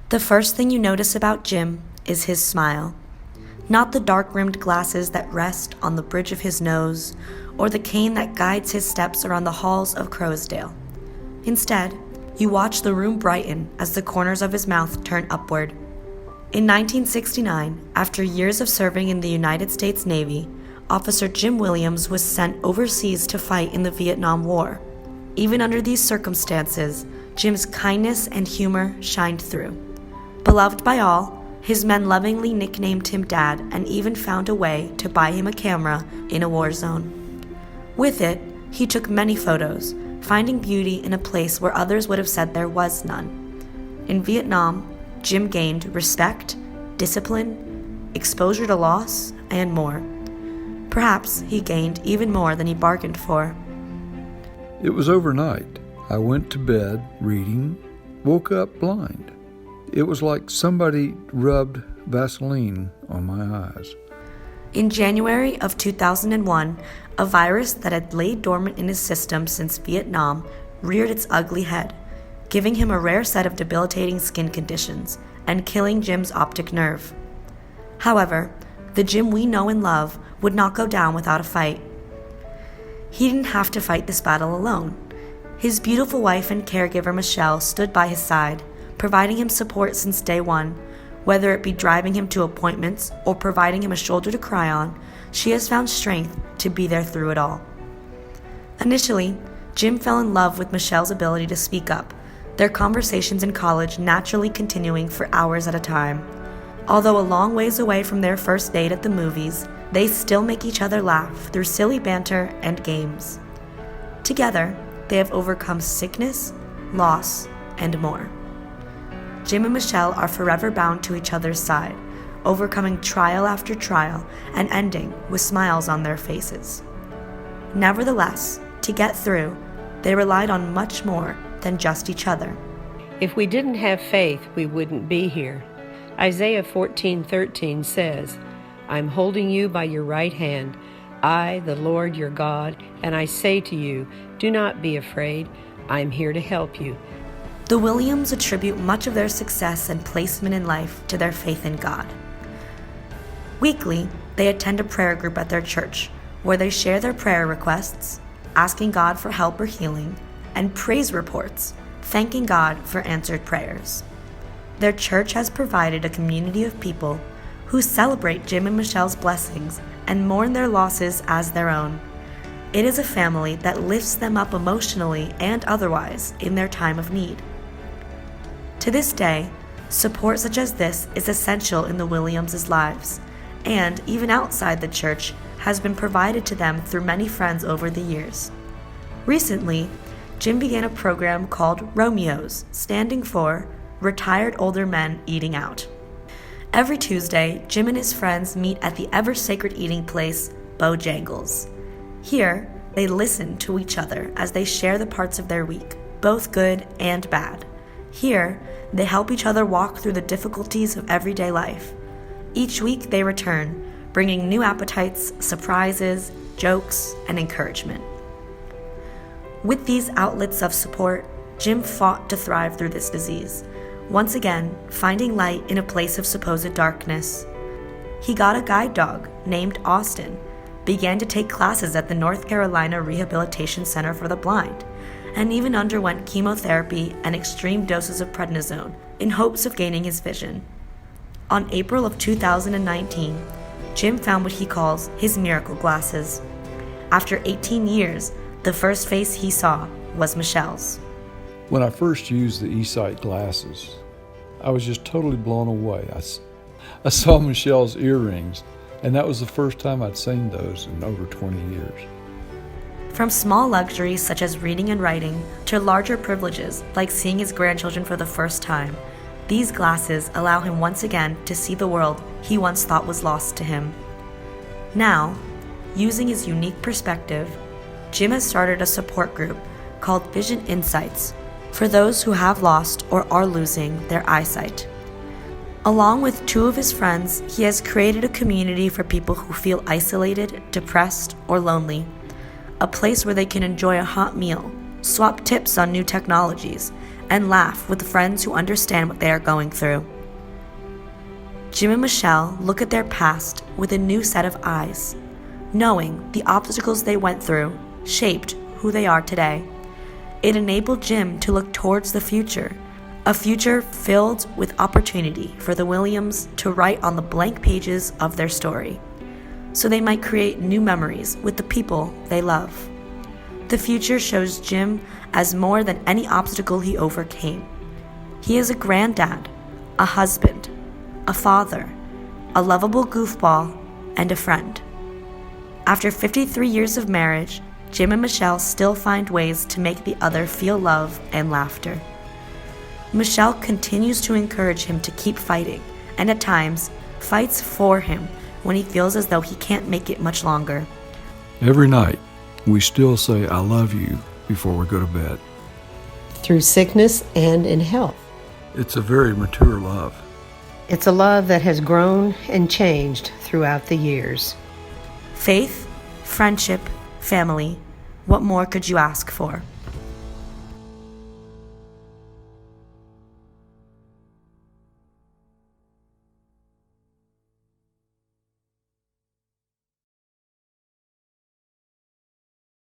The first thing you notice about Jim is his smile. Not the dark-rimmed glasses that rest on the bridge of his nose, or the cane that guides his steps around the halls of Crowsdale. Instead, you watch the room brighten as the corners of his mouth turn upward. In 1969, after years of serving in the United States Navy, Officer Jim Williams was sent overseas to fight in the Vietnam War. Even under these circumstances, Jim's kindness and humor shined through. Beloved by all, his men lovingly nicknamed him Dad and even found a way to buy him a camera in a war zone. With it, he took many photos, finding beauty in a place where others would have said there was none. In Vietnam, Jim gained respect, discipline, exposure to loss, and more. Perhaps he gained even more than he bargained for. It was overnight. I went to bed reading, woke up blind. It was like somebody rubbed Vaseline on my eyes. In January of 2001, a virus that had laid dormant in his system since Vietnam reared its ugly head, giving him a rare set of debilitating skin conditions and killing Jim's optic nerve. However, the Jim we know and love would not go down without a fight. He didn't have to fight this battle alone. His beautiful wife and caregiver Michelle stood by his side, providing him support since day one. Whether it be driving him to appointments or providing him a shoulder to cry on, she has found strength to be there through it all. Initially, Jim fell in love with Michelle's ability to speak up, their conversations in college naturally continuing for hours at a time. Although a long ways away from their first date at the movies, they still make each other laugh through silly banter and games. Together, they have overcome sickness, loss, and more. Jim and Michelle are forever bound to each other's side, overcoming trial after trial and ending with smiles on their faces. Nevertheless, to get through, they relied on much more than just each other. If we didn't have faith, we wouldn't be here. Isaiah 14:13 says, I'm holding you by your right hand, I, the Lord your God, and I say to you, do not be afraid, I am here to help you. The Williams attribute much of their success and placement in life to their faith in God. Weekly, they attend a prayer group at their church, where they share their prayer requests, asking God for help or healing, and praise reports, thanking God for answered prayers. Their church has provided a community of people who celebrate Jim and Michelle's blessings and mourn their losses as their own. It is a family that lifts them up emotionally and otherwise in their time of need. To this day, support such as this is essential in the Williams' lives, and even outside the church has been provided to them through many friends over the years. Recently, Jim began a program called Romeos, standing for Retired Older Men Eating Out. Every Tuesday, Jim and his friends meet at the ever-sacred eating place, Bojangles. Here, they listen to each other as they share the parts of their week, both good and bad. Here, they help each other walk through the difficulties of everyday life. Each week they return, bringing new appetites, surprises, jokes, and encouragement. With these outlets of support, Jim fought to thrive through this disease, once again finding light in a place of supposed darkness. He got a guide dog named Austin, began to take classes at the North Carolina Rehabilitation Center for the Blind, and even underwent chemotherapy and extreme doses of prednisone in hopes of gaining his vision. On April of 2019, Jim found what he calls his miracle glasses. After 18 years, the first face he saw was Michelle's. When I first used the eSight glasses, I was just totally blown away. I saw Michelle's earrings, and that was the first time I'd seen those in over 20 years. From small luxuries such as reading and writing to larger privileges like seeing his grandchildren for the first time, these glasses allow him once again to see the world he once thought was lost to him. Now, using his unique perspective, Jim has started a support group called Vision Insights for those who have lost or are losing their eyesight. Along with two of his friends, he has created a community for people who feel isolated, depressed, or lonely. A place where they can enjoy a hot meal, swap tips on new technologies, and laugh with friends who understand what they are going through. Jim and Michelle look at their past with a new set of eyes, knowing the obstacles they went through shaped who they are today. It enabled Jim to look towards the future, a future filled with opportunity for the Williams to write on the blank pages of their story, so they might create new memories with the people they love. The future shows Jim as more than any obstacle he overcame. He is a granddad, a husband, a father, a lovable goofball, and a friend. After 53 years of marriage, Jim and Michelle still find ways to make the other feel love and laughter. Michelle continues to encourage him to keep fighting, and at times fights for him when he feels as though he can't make it much longer. Every night, we still say, "I love you," before we go to bed. Through sickness and in health. It's a very mature love. It's a love that has grown and changed throughout the years. Faith, friendship, family, what more could you ask for?